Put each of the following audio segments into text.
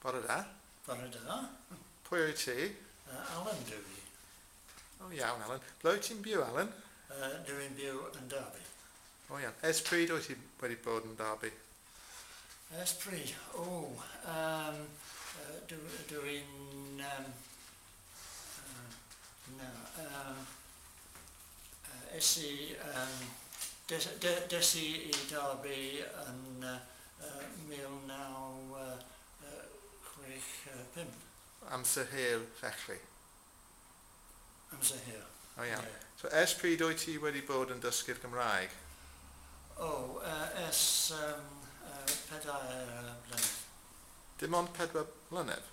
Bore da. Bore da. Pwy wyt ti? Allan dwi. O iawn, Allan. Ble wyt ti'n byw, Allan? Dwi'n byw yn Derby. O iawn. Ers pryd wyt ti wedi bod yn Derby? Ers pryd? Dwi'n... Des i Derby yn 1965. Amser hir felly? Amser hir. O iawn. Yeah. So ers pryd wyt ti wedi bod yn dysgu'r Gymraeg? Ers 4 blynedd. Dim ond 4 blynedd?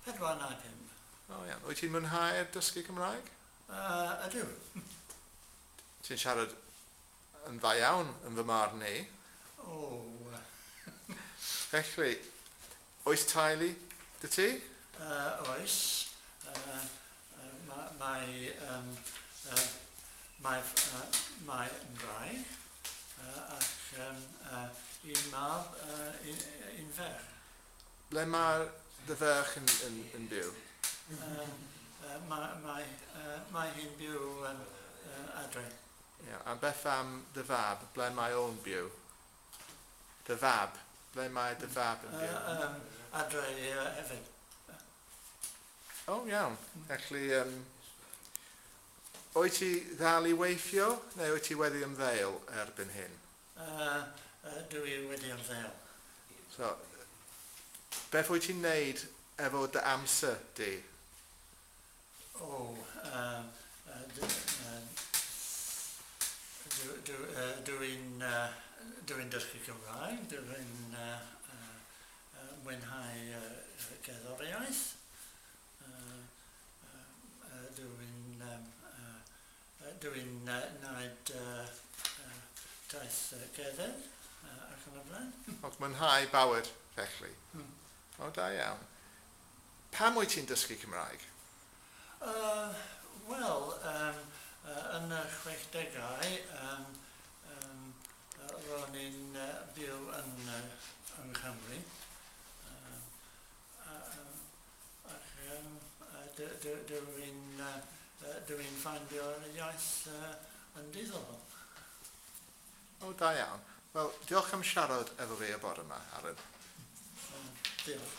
4 na 5. O iawn. Wyt ti'n mwynhau'r dysgu Gymraeg? Ydw. Ti'n siarad yn dda iawn yn fy marn ni. Felly, oes teulu dy ti? Oes. Mae wraig ac un mab, un ferch. Ble mae'r dy ferch yn byw? Mae hi'n byw adre. A beth am dy fab? Ble mae o'n byw? Dy fab? Ble mae dy fab yn byw? Adre hefyd. O iawn. Felly, wyt ti ddal i weithio neu wyt ti wedi ymddeol erbyn hyn? Dwi wedi ymddeol. So, beth wyt ti'n neud efo dy amser di? Dwi'n dysgu Cymraeg, dwi'n mwynhau gerddoriaeth, dwi'n wneud taith gerdded ac yn y blaen. Mwynhau bywyd felly? O da iawn. Pam wyt ti'n dysgu Cymraeg? Wel, yn y 60au, ro'n i'n byw yn Cymru. Dwi'n ffeindio'r iaith yn diddorol. O da iawn. Wel, diolch am siarad efo fi y bore yma, Allan. Diolch.